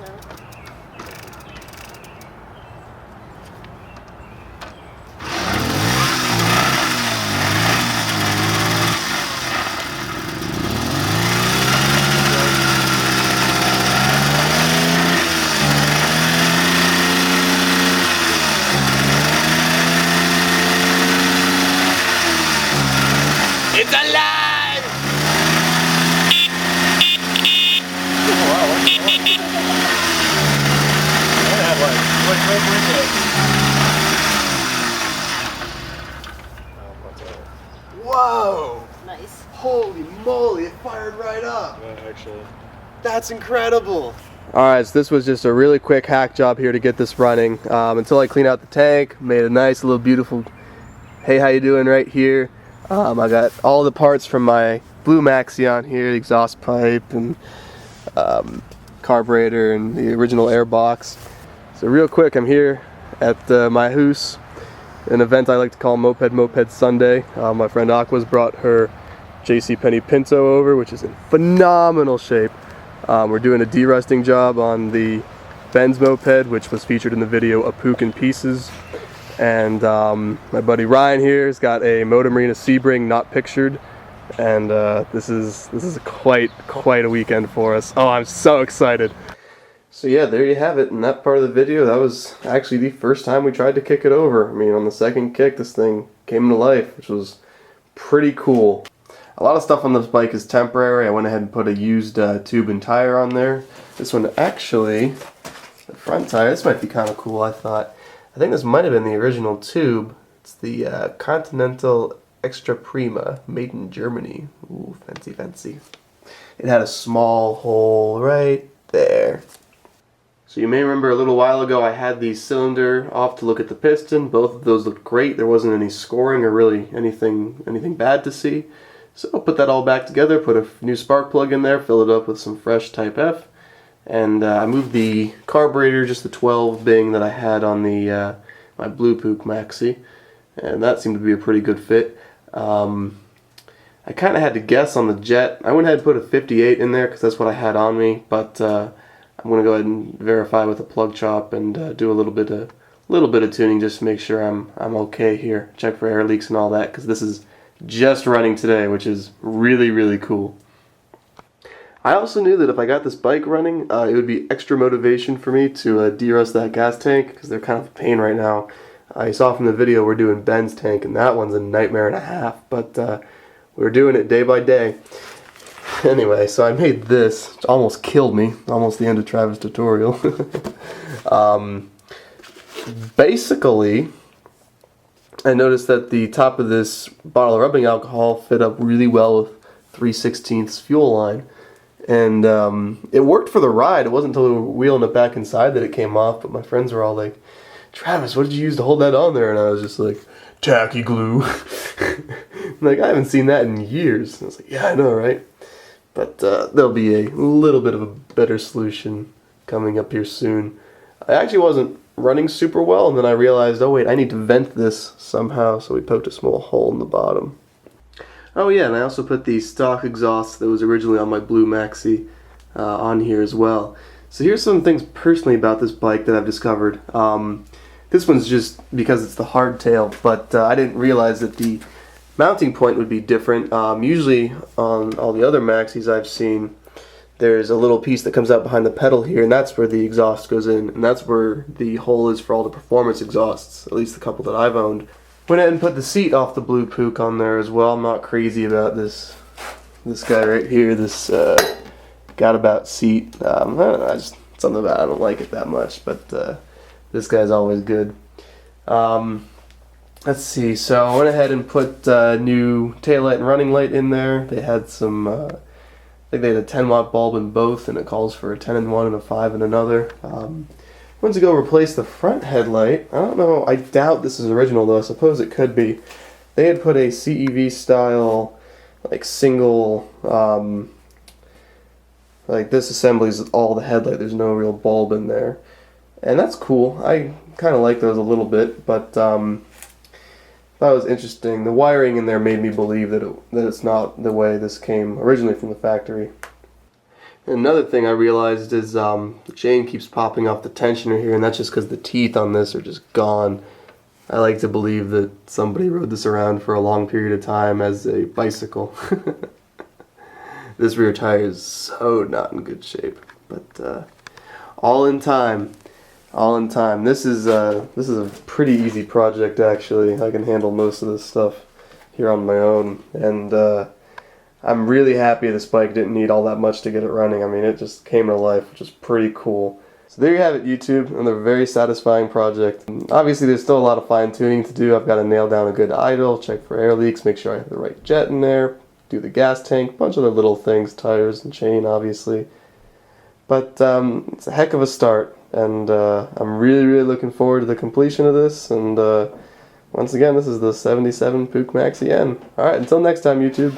so. It's alive! Oh, wow, whoa! Nice. Holy moly, it fired right up! Yeah, actually. That's incredible! Alright, so this was just a really quick hack job here to get this running. Until I clean out the tank, made a nice little beautiful hey how you doing right here. I got all the parts from my Puch Maxi on here, the exhaust pipe and carburetor and the original air box. So real quick, I'm here at my house, an event I like to call Moped Sunday. My friend Aqua's brought her JCPenney Pinto over, which is in phenomenal shape. We're doing a de-rusting job on the Benz moped, which was featured in the video A Puch in Pieces. And my buddy Ryan here has got a Motor Marina Sebring not pictured, and this is quite a weekend for us. Oh, I'm so excited. So yeah, there you have it. In that part of the video, that was actually the first time we tried to kick it over. I mean, on the second kick, this thing came to life, which was pretty cool. A lot of stuff on this bike is temporary. I went ahead and put a used tube and tire on there. This one actually, the front tire, this might be kind of cool, I thought. I think this might have been the original tube. It's the Continental Extra Prima, made in Germany. Ooh, fancy, fancy. It had a small hole right there. So you may remember a little while ago I had the cylinder off to look at the piston. Both of those looked great. There wasn't any scoring or really anything bad to see. So I'll put that all back together, put a new spark plug in there, fill it up with some fresh Type F. And I moved the carburetor, just the 12 Bing that I had on the my blue Puch Maxi, and that seemed to be a pretty good fit. I kind of had to guess on the jet. I went ahead and put a 58 in there because that's what I had on me, but I'm going to go ahead and verify with a plug chop and do a little bit of tuning just to make sure I'm okay here. Check for air leaks and all that, because this is just running today, which is really cool. I also knew that if I got this bike running, it would be extra motivation for me to de-rust that gas tank, because they're kind of a pain right now. You saw from the video we're doing Ben's tank, and that one's a nightmare and a half, but we're doing it day by day. Anyway, so I made this, which almost killed me, almost the end of TravisTutorial. Basically, I noticed that the top of this bottle of rubbing alcohol fit up really well with 3/16 fuel line. And it worked for the ride. It wasn't until we were wheeling it back inside that it came off, but my friends were all like, Travis, what did you use to hold that on there? And I was just like, tacky glue. Like, I haven't seen that in years. And I was like, yeah, I know, right? But there'll be a little bit of a better solution coming up here soon. I actually wasn't running super well, and then I realized, oh wait, I need to vent this somehow, so we poked a small hole in the bottom. Oh yeah, and I also put the stock exhaust that was originally on my Puch Maxi on here as well. So here's some things personally about this bike that I've discovered. This one's just because it's the hardtail, but I didn't realize that the mounting point would be different. Usually on all the other Maxis I've seen, there's a little piece that comes out behind the pedal here, and that's where the exhaust goes in, and that's where the hole is for all the performance exhausts, at least the couple that I've owned. Went ahead and put the seat off the blue Puch on there as well. I'm not crazy about this guy right here, this got about seat. I don't know, just something about it. I don't like it that much, but this guy's always good. Let's see, so I went ahead and put new taillight and running light in there. They had some, I think they had a 10-watt bulb in both, and it calls for a 10 in one and a 5 in another. Went to go replace the front headlight. I don't know, I doubt this is original though, I suppose it could be. They had put a CEV style, like single, like this assembly is all the headlight, there's no real bulb in there. And that's cool, I kind of like those a little bit, but that was interesting. The wiring in there made me believe that it's not the way this came originally from the factory. Another thing I realized is the chain keeps popping off the tensioner here, and that's just because the teeth on this are just gone. I like to believe that somebody rode this around for a long period of time as a bicycle. This rear tire is so not in good shape, but all in time. All in time. This is a pretty easy project actually. I can handle most of this stuff here on my own, and I'm really happy this bike didn't need all that much to get it running. I mean, it just came to life, which is pretty cool. So there you have it, YouTube. Another very satisfying project. And obviously, there's still a lot of fine-tuning to do. I've got to nail down a good idle, check for air leaks, make sure I have the right jet in there, do the gas tank, a bunch of other little things, tires and chain, obviously. But it's a heck of a start, and I'm really, really looking forward to the completion of this. And once again, this is the 77 Puch Maxi N. Alright, until next time, YouTube.